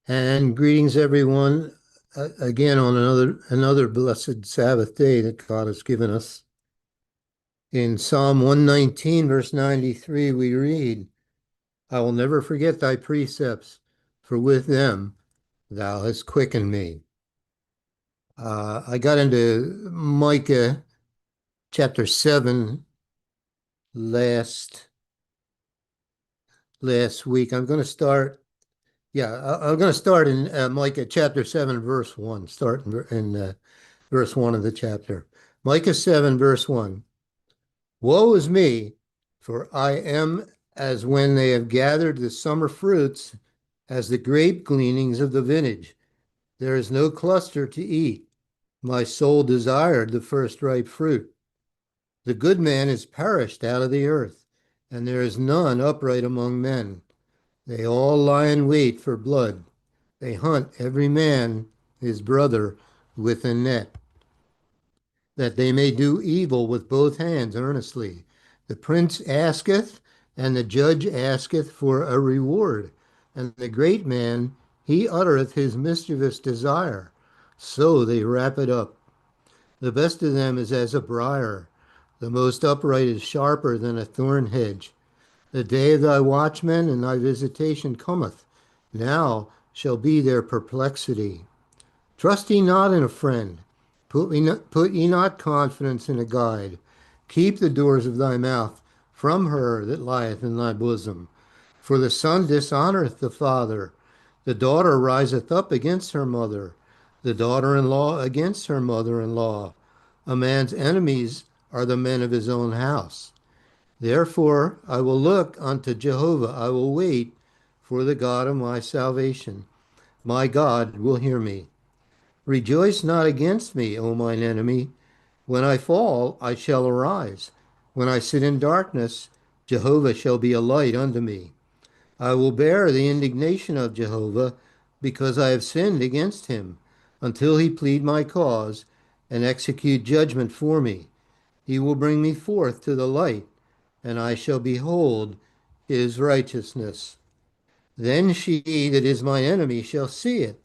And greetings, everyone, again on another blessed Sabbath day that God has given us. In Psalm 119, verse 93, we read, I will never forget thy precepts, for with them thou hast quickened me. I got into Micah chapter 7 last last week. I'm going to start in Micah chapter 7, verse 1. Start in verse 1 of the chapter. Micah 7, verse 1. Woe is me, for I am as when they have gathered the summer fruits, as the grape gleanings of the vintage. There is no cluster to eat. My soul desired the first ripe fruit. The good man is perished out of the earth, and there is none upright among men. They all lie in wait for blood. They hunt every man his brother with a net, that they may do evil with both hands earnestly. The prince asketh, and the judge asketh for a reward. And the great man, he uttereth his mischievous desire. So they wrap it up. The best of them is as a briar. The most upright is sharper than a thorn hedge. The day of thy watchmen and thy visitation cometh. Now shall be their perplexity. Trust ye not in a friend. Put ye not confidence in a guide. Keep the doors of thy mouth from her that lieth in thy bosom. For the son dishonoreth the father. The daughter riseth up against her mother. The daughter-in-law against her mother-in-law. A man's enemies are the men of his own house. Therefore I will look unto Jehovah. I will wait for the God of my salvation. My God will hear me. Rejoice not against me, O mine enemy. When I fall, I shall arise. When I sit in darkness, Jehovah shall be a light unto me. I will bear the indignation of Jehovah, because I have sinned against him, until he plead my cause and execute judgment for me. He will bring me forth to the light, and I shall behold his righteousness. Then she that is my enemy shall see it,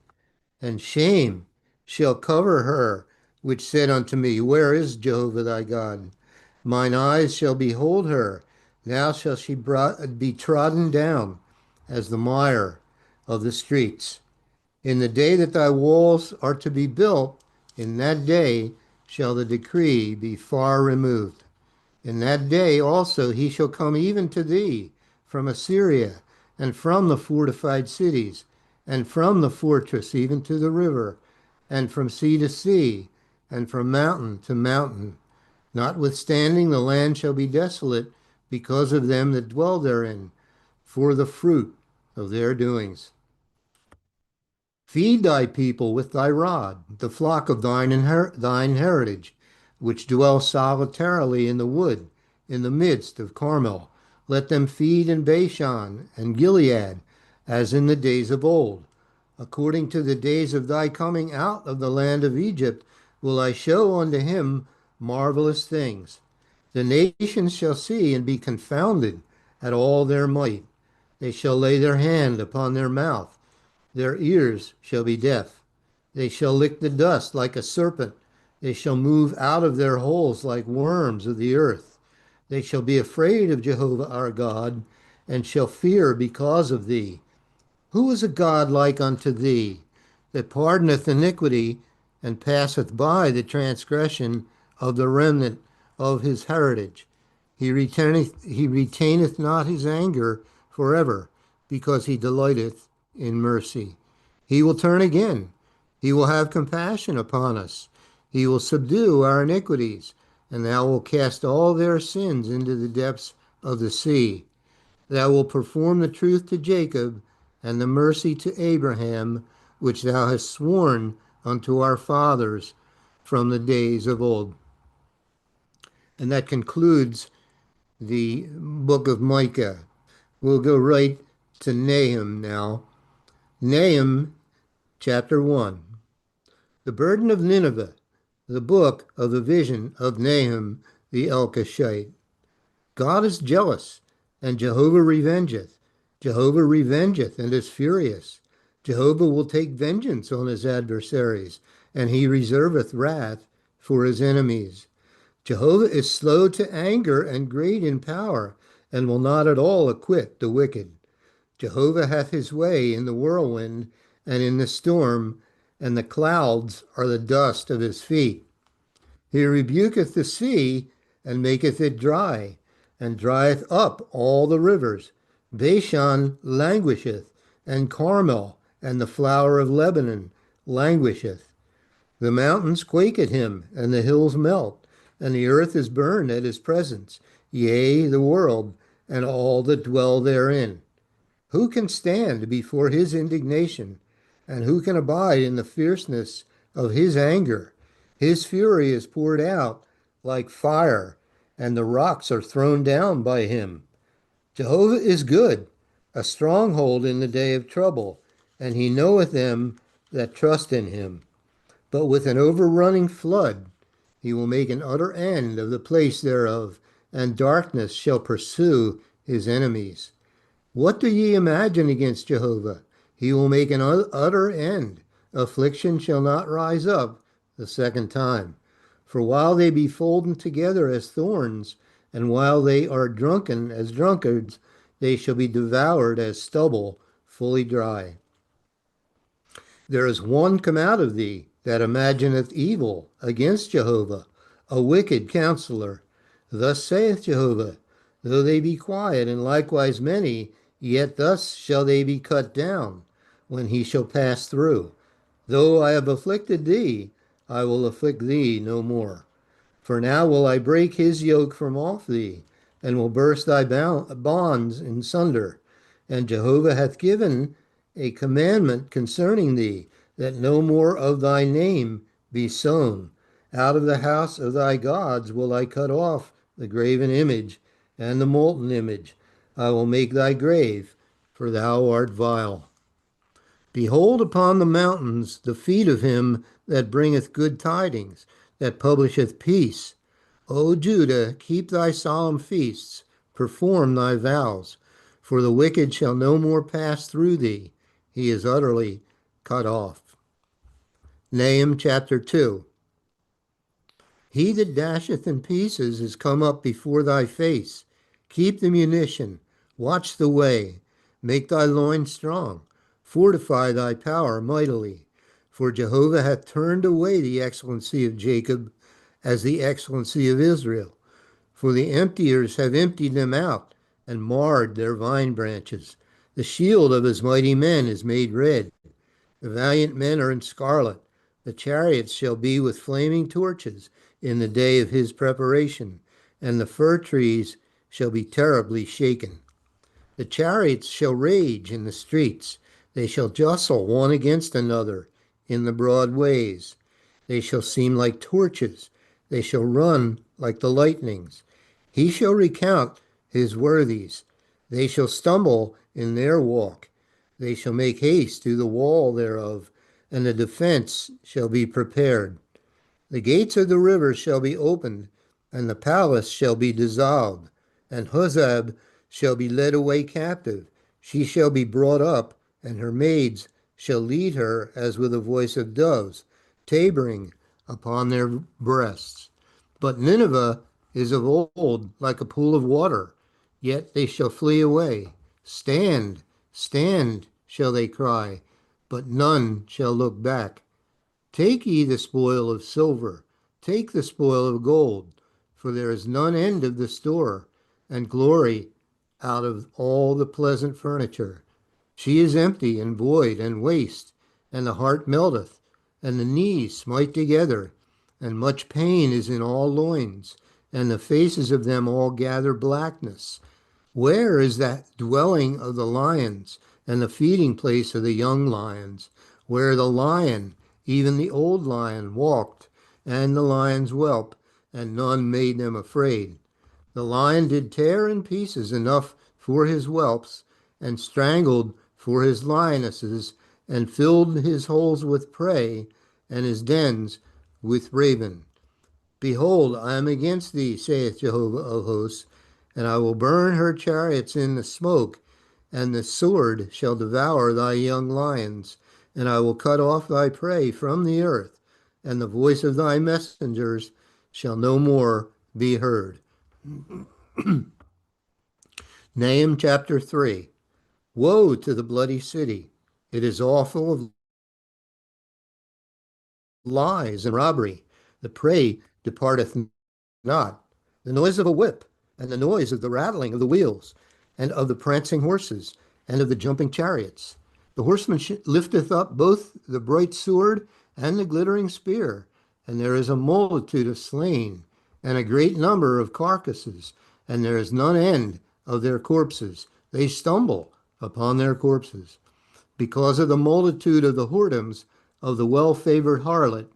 and shame shall cover her, which said unto me, Where is Jehovah thy God? Mine eyes shall behold her. Now shall she be trodden down as the mire of the streets. In the day that thy walls are to be built, in that day shall the decree be far removed. In that day also he shall come even to thee from Assyria, and from the fortified cities, and from the fortress even to the river, and from sea to sea, and from mountain to mountain. Notwithstanding, the land shall be desolate because of them that dwell therein, for the fruit of their doings. Feed thy people with thy rod, the flock of thine heritage, which dwell solitarily in the wood, in the midst of Carmel. Let them feed in Bashan and Gilead, as in the days of old. According to the days of thy coming out of the land of Egypt, will I show unto him marvelous things. The nations shall see and be confounded at all their might. They shall lay their hand upon their mouth. Their ears shall be deaf. They shall lick the dust like a serpent. They shall move out of their holes like worms of the earth. They shall be afraid of Jehovah our God, and shall fear because of thee. Who is a God like unto thee, that pardoneth iniquity, and passeth by the transgression of the remnant of his heritage? He retaineth not his anger forever, because he delighteth in mercy. He will turn again. He will have compassion upon us. He will subdue our iniquities, and thou wilt cast all their sins into the depths of the sea. Thou wilt perform the truth to Jacob and the mercy to Abraham, which thou hast sworn unto our fathers from the days of old. And that concludes the book of Micah. We'll go right to Nahum now. Nahum chapter 1. The burden of Nineveh, the book of the vision of Nahum the Elkoshite. God is jealous, and Jehovah revengeth. Jehovah revengeth and is furious. Jehovah will take vengeance on his adversaries, and he reserveth wrath for his enemies. Jehovah is slow to anger and great in power, and will not at all acquit the wicked. Jehovah hath his way in the whirlwind and in the storm, and the clouds are the dust of his feet. He rebuketh the sea and maketh it dry, and drieth up all the rivers. Bashan languisheth, and Carmel and the flower of Lebanon languisheth. The mountains quake at him, and the hills melt, and the earth is burned at his presence, yea, the world, and all that dwell therein. Who can stand before his indignation? And who can abide in the fierceness of his anger? His fury is poured out like fire, and the rocks are thrown down by him. Jehovah is good, a stronghold in the day of trouble, and he knoweth them that trust in him. But with an overrunning flood he will make an utter end of the place thereof, and darkness shall pursue his enemies. What do ye imagine against Jehovah? He will make an utter end. Affliction shall not rise up the second time. For while they be folden together as thorns, and while they are drunken as drunkards, they shall be devoured as stubble, fully dry. There is one come out of thee that imagineth evil against Jehovah, a wicked counselor. Thus saith Jehovah, though they be quiet and likewise many, yet thus shall they be cut down when he shall pass through. Though I have afflicted thee, I will afflict thee no more. For now will I break his yoke from off thee, and will burst thy bonds in sunder. And Jehovah hath given a commandment concerning thee, that no more of thy name be sown. Out of the house of thy gods will I cut off the graven image and the molten image. I will make thy grave, for thou art vile. Behold upon the mountains the feet of him that bringeth good tidings, that publisheth peace. O Judah, keep thy solemn feasts, perform thy vows, for the wicked shall no more pass through thee. He is utterly cut off. Nahum chapter 2. He that dasheth in pieces is come up before thy face. Keep the munition, watch the way, make thy loins strong, fortify thy power mightily. For Jehovah hath turned away the excellency of Jacob as the excellency of Israel. For the emptiers have emptied them out and marred their vine branches. The shield of his mighty men is made red. The valiant men are in scarlet. The chariots shall be with flaming torches in the day of his preparation, and the fir trees shall be terribly shaken. The chariots shall rage in the streets. They shall jostle one against another in the broad ways. They shall seem like torches. They shall run like the lightnings. He shall recount his worthies. They shall stumble in their walk. They shall make haste to the wall thereof, and the defense shall be prepared. The gates of the river shall be opened, and the palace shall be dissolved, and Huzab shall be led away captive. She shall be brought up, and her maids shall lead her as with a voice of doves, tabering upon their breasts. But Nineveh is of old like a pool of water, yet they shall flee away. Stand, stand, shall they cry, but none shall look back. Take ye the spoil of silver, take the spoil of gold, for there is none end of the store, and glory out of all the pleasant furniture. She is empty and void and waste, and the heart melteth, and the knees smite together, and much pain is in all loins, and the faces of them all gather blackness. Where is that dwelling of the lions, and the feeding place of the young lions, where the lion, even the old lion, walked, and the lion's whelp, and none made them afraid? The lion did tear in pieces enough for his whelps, and strangled for his lionesses, and filled his holes with prey, and his dens with raven. Behold, I am against thee, saith Jehovah of hosts, and I will burn her chariots in the smoke, and the sword shall devour thy young lions, and I will cut off thy prey from the earth, and the voice of thy messengers shall no more be heard. Nahum chapter 3. Woe to the bloody city! It is all full of lies and robbery. The prey departeth not. The noise of a whip, and the noise of the rattling of the wheels, and of the prancing horses, and of the jumping chariots. The horseman lifteth up both the bright sword and the glittering spear, and there is a multitude of slain, and a great number of carcasses, and there is none end of their corpses. They stumble upon their corpses because of the multitude of the whoredoms of the well-favored harlot,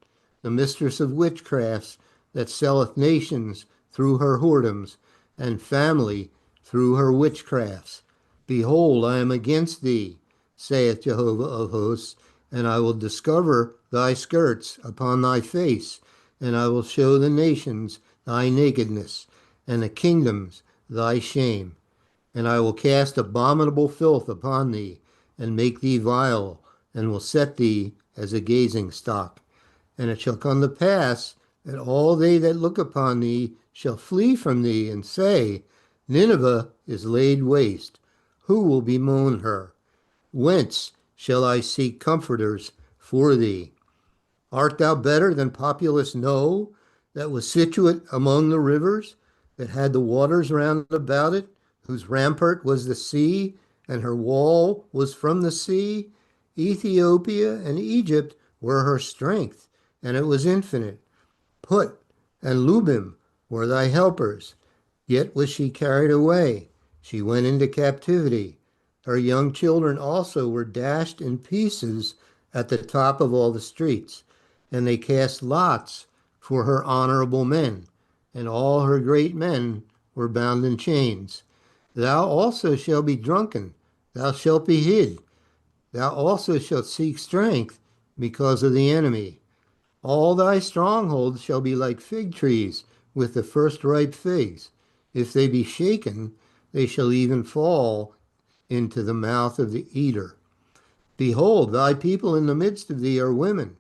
the mistress of witchcrafts, that selleth nations through her whoredoms, and family through her witchcrafts. Behold, I am against thee, saith Jehovah of hosts, and I will discover thy skirts upon thy face, and I will show the nations thy nakedness, and the kingdoms thy shame. And I will cast abominable filth upon thee, and make thee vile, and will set thee as a gazing stock. And it shall come to pass that all they that look upon thee shall flee from thee, and say, Nineveh is laid waste. Who will bemoan her? Whence shall I seek comforters for thee? Art thou better than populous No, that was situate among the rivers, that had the waters round about it, whose rampart was the sea, and her wall was from the sea? Ethiopia and Egypt were her strength, and it was infinite. Put and Lubim were thy helpers. Yet was she carried away. She went into captivity. Her young children also were dashed in pieces at the top of all the streets, and they cast lots for her honorable men, and all her great men were bound in chains. Thou also shalt be drunken, thou shalt be hid, thou also shalt seek strength because of the enemy. All thy strongholds shall be like fig trees with the first ripe figs. If they be shaken, they shall even fall into the mouth of the eater. Behold, thy people in the midst of thee are women.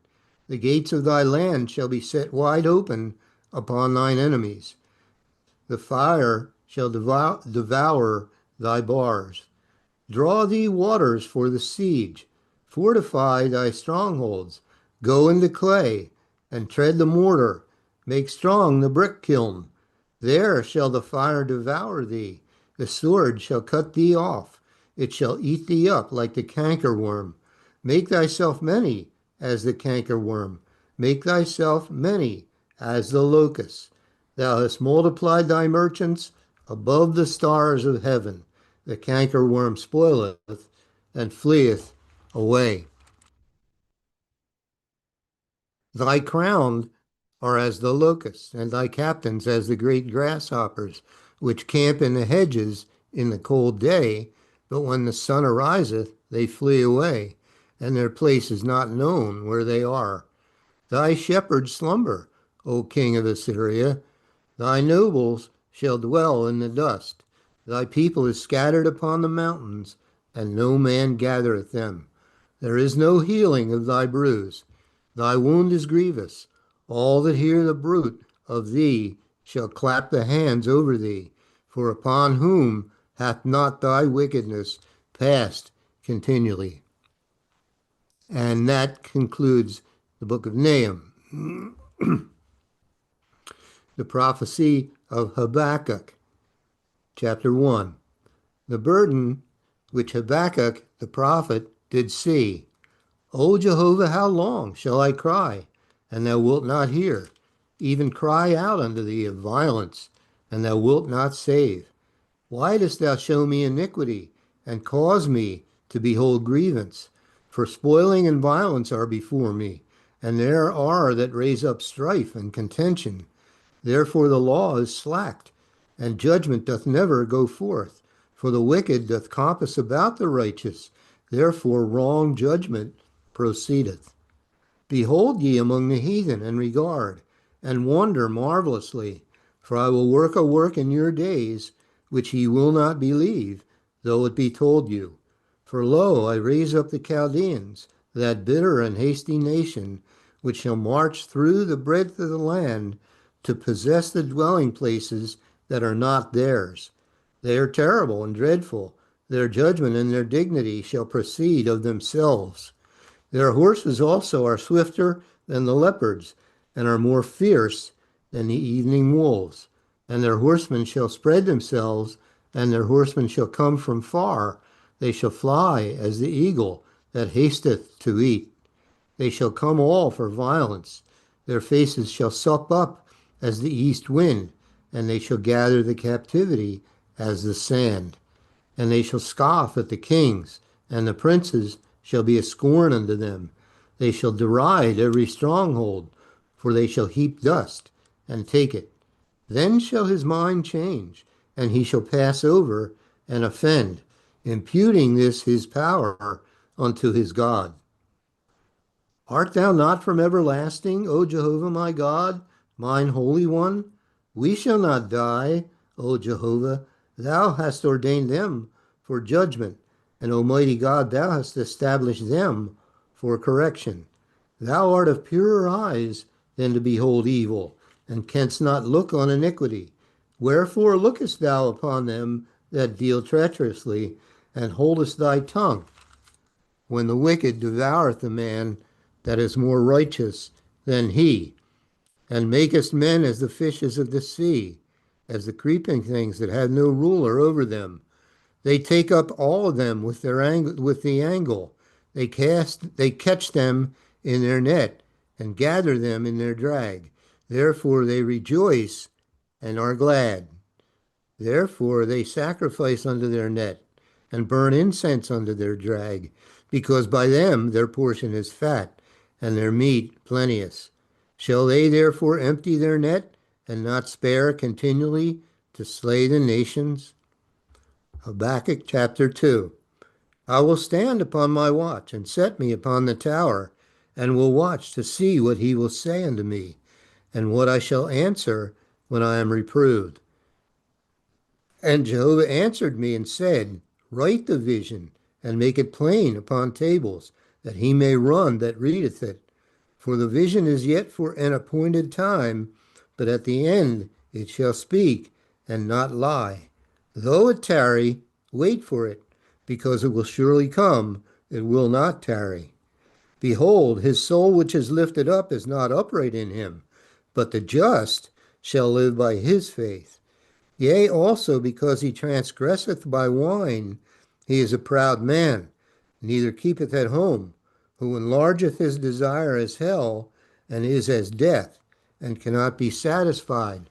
The gates of thy land shall be set wide open upon thine enemies. The fire shall devour thy bars. Draw thee waters for the siege. Fortify thy strongholds. Go into clay, and tread the mortar. Make strong the brick kiln. There shall the fire devour thee. The sword shall cut thee off. It shall eat thee up like the cankerworm. Make thyself many as the cankerworm. Make thyself many as the locust. Thou hast multiplied thy merchants above the stars of heaven. The cankerworm spoileth and fleeth away. Thy crown are as the locusts, and thy captains as the great grasshoppers, which camp in the hedges in the cold day, but when the sun ariseth, they flee away, and their place is not known where they are. Thy shepherds slumber, O king of Assyria. Thy nobles shall dwell in the dust. Thy people is scattered upon the mountains, and no man gathereth them. There is no healing of thy bruise. Thy wound is grievous. All that hear the bruit of thee shall clap the hands over thee. For upon whom hath not thy wickedness passed continually? And that concludes the book of Nahum. The prophecy of Habakkuk, chapter 1. The burden which Habakkuk the prophet did see. O Jehovah, how long shall I cry, and thou wilt not hear? Even cry out unto thee of violence, and thou wilt not save. Why dost thou show me iniquity, and cause me to behold grievance? For spoiling and violence are before me, and there are that raise up strife and contention. Therefore the law is slacked, and judgment doth never go forth. For the wicked doth compass about the righteous, therefore wrong judgment proceedeth. Behold ye among the heathen, and regard, and wonder marvelously. For I will work a work in your days, which ye will not believe, though it be told you. For lo, I raise up the Chaldeans, that bitter and hasty nation, which shall march through the breadth of the land to possess the dwelling places that are not theirs. They are terrible and dreadful. Their judgment and their dignity shall proceed of themselves. Their horses also are swifter than the leopards, and are more fierce than the evening wolves. And their horsemen shall spread themselves, and their horsemen shall come from far. They shall fly as the eagle that hasteth to eat. They shall come all for violence. Their faces shall sup up as the east wind, and they shall gather the captivity as the sand. And they shall scoff at the kings, and the princes shall be a scorn unto them. They shall deride every stronghold, for they shall heap dust and take it. Then shall his mind change, and he shall pass over and offend, imputing this his power unto his God. Art thou not from everlasting, O Jehovah my God, mine Holy One? We shall not die, O Jehovah. Thou hast ordained them for judgment, and Almighty God, thou hast established them for correction. Thou art of purer eyes than to behold evil, and canst not look on iniquity. Wherefore lookest thou upon them that deal treacherously, and holdest thy tongue when the wicked devoureth the man that is more righteous than he, and makest men as the fishes of the sea, as the creeping things that have no ruler over them. They take up all of them with the angle. They catch them in their net, and gather them in their drag. Therefore they rejoice and are glad. Therefore they sacrifice unto their net, and burn incense unto their drag, because by them their portion is fat, and their meat plenteous. Shall they therefore empty their net, and not spare continually to slay the nations? Habakkuk chapter 2. I will stand upon my watch, and set me upon the tower, and will watch to see what he will say unto me, and what I shall answer when I am reproved. And Jehovah answered me and said, Write the vision, and make it plain upon tables, that he may run that readeth it. For the vision is yet for an appointed time, but at the end it shall speak, and not lie. Though it tarry, wait for it, because it will surely come, it will not tarry. Behold, his soul which is lifted up is not upright in him, but the just shall live by his faith. Yea, also because he transgresseth by wine, he is a proud man, neither keepeth at home, who enlargeth his desire as hell, and is as death, and cannot be satisfied,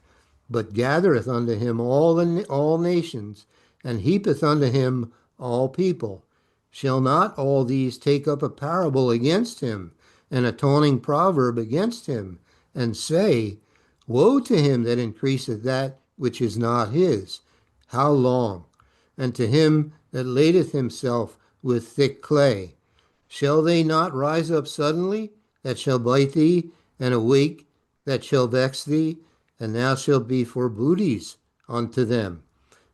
but gathereth unto him all nations, and heapeth unto him all people. Shall not all these take up a parable against him, and a taunting proverb against him, and say, Woe to him that increaseth that which is not his? How long? And to him that ladeth himself with thick clay. Shall they not rise up suddenly, that shall bite thee, and awake, that shall vex thee? And thou shalt be for booties unto them.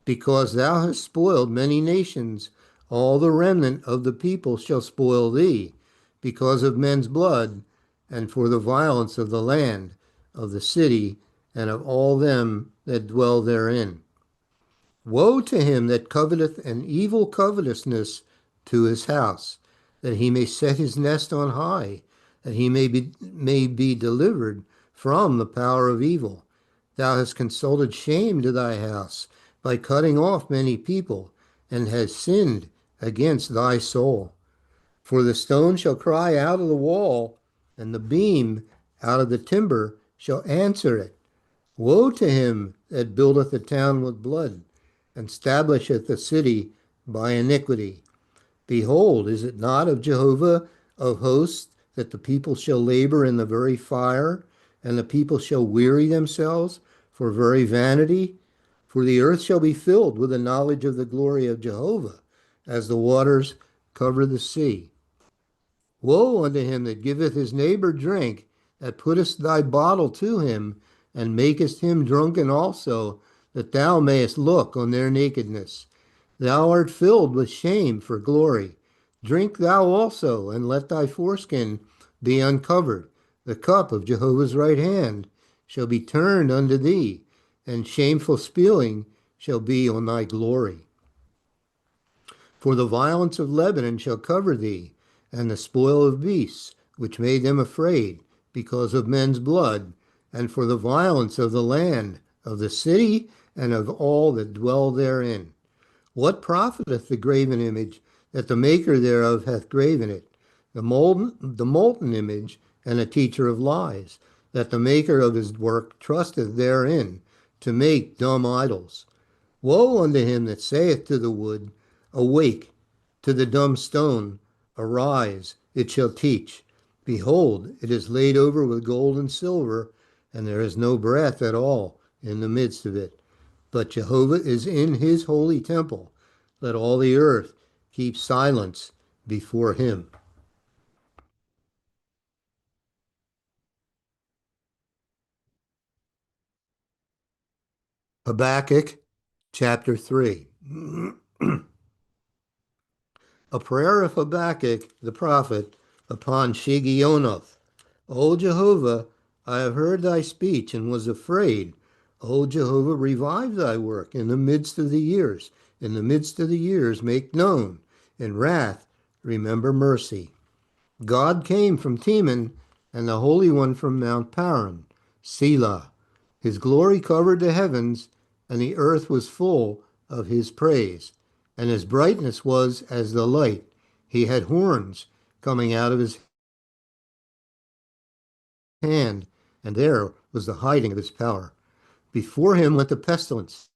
Because thou hast spoiled many nations, all the remnant of the people shall spoil thee, because of men's blood, and for the violence of the land, of the city, and of all them that dwell therein. Woe to him that coveteth an evil covetousness to his house, that he may set his nest on high, that he may be delivered from the power of evil. Thou hast consulted shame to thy house by cutting off many people, and hast sinned against thy soul. For the stone shall cry out of the wall, and the beam out of the timber shall answer it. Woe to him that buildeth a town with blood, and establisheth a city by iniquity. Behold, is it not of Jehovah of hosts that the people shall labor in the very fire, and the people shall weary themselves for very vanity? For the earth shall be filled with the knowledge of the glory of Jehovah, as the waters cover the sea. Woe unto him that giveth his neighbor drink, that puttest thy bottle to him, and makest him drunken also, that thou mayest look on their nakedness. Thou art filled with shame for glory. Drink thou also, and let thy foreskin be uncovered. The cup of Jehovah's right hand shall be turned unto thee, and shameful spilling shall be on thy glory. For the violence of Lebanon shall cover thee, and the spoil of beasts, which made them afraid, because of men's blood, and for the violence of the land, of the city, and of all that dwell therein. What profiteth the graven image that the maker thereof hath graven it? The molten image, and a teacher of lies, that the maker of his work trusteth therein, to make dumb idols. Woe unto him that saith to the wood, Awake; to the dumb stone, Arise, it shall teach. Behold, it is laid over with gold and silver, and there is no breath at all in the midst of it. But Jehovah is in his holy temple. Let all the earth keep silence before him. Habakkuk chapter 3. A prayer of Habakkuk the prophet upon Shigionoth. O Jehovah, I have heard thy speech and was afraid. O Jehovah, revive thy work in the midst of the years. In the midst of the years, make known. In wrath, remember mercy. God came from Teman, and the Holy One from Mount Paran. Selah. His glory covered the heavens, and the earth was full of his praise. And his brightness was as the light. He had horns coming out of his hand, and there was the hiding of his power. Before him went the pestilence,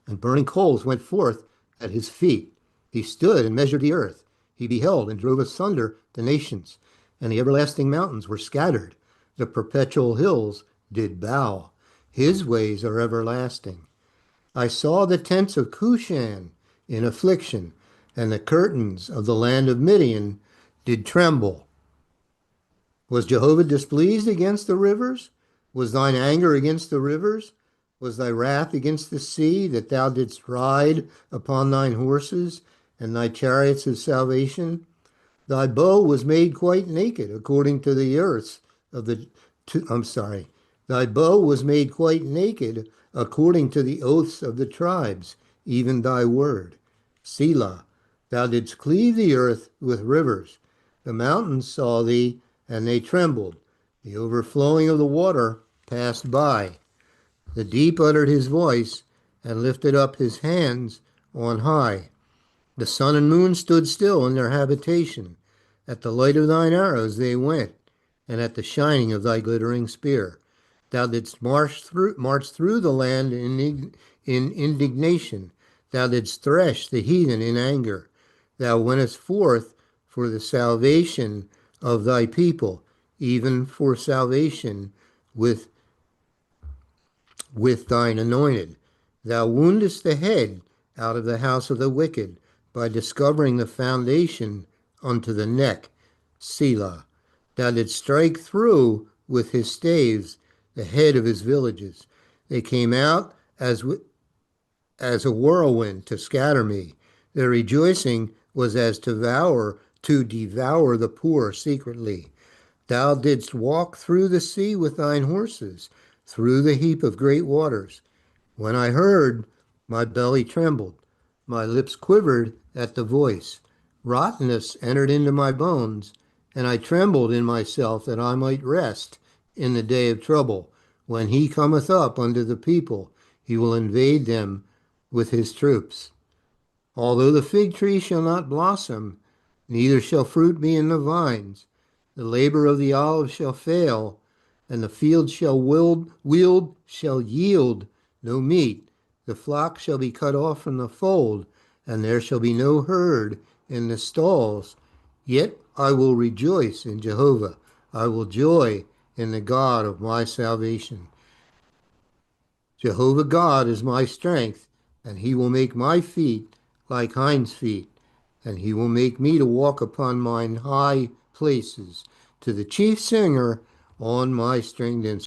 and burning coals went forth at his feet. He stood and measured the earth. He beheld and drove asunder the nations, and the everlasting mountains were scattered. The perpetual hills did bow. His ways are everlasting. I saw the tents of Cushan in affliction, and the curtains of the land of Midian did tremble. Was Jehovah displeased against the rivers? Was thine anger against the rivers? Was thy wrath against the sea, that thou didst ride upon thine horses and thy chariots of salvation? Thy bow was made quite naked, according to the earths of the. I'm sorry. Thy bow was made quite naked, according to the oaths of the tribes, even thy word. Selah, thou didst cleave the earth with rivers. The mountains saw thee, and they trembled. The overflowing of the water passed by. The deep uttered his voice and lifted up his hands on high. The sun and moon stood still in their habitation. At the light of thine arrows they went, and at the shining of thy glittering spear. Thou didst march through the land in indignation. Thou didst thresh the heathen in anger. Thou wentest forth for the salvation of thy people, even for salvation with thine anointed. Thou woundest the head out of the house of the wicked by discovering the foundation unto the neck. Selah. Thou didst strike through with his staves the head of his villages. They came out as a whirlwind to scatter me. Their rejoicing was as to devour the poor secretly. Thou didst walk through the sea with thine horses, through the heap of great waters. When I heard, my belly trembled, my lips quivered at the voice. Rottenness entered into my bones, and I trembled in myself that I might rest in the day of trouble. When he cometh up unto the people, he will invade them with his troops. Although the fig tree shall not blossom, neither shall fruit be in the vines, the labor of the olive shall fail, and the field shall yield no meat. The flock shall be cut off from the fold, and there shall be no herd in the stalls. Yet I will rejoice in Jehovah. I will joy in the God of my salvation. Jehovah God is my strength, and he will make my feet like hinds' feet, and he will make me to walk upon mine high places. To the chief singer on my stringed instrument.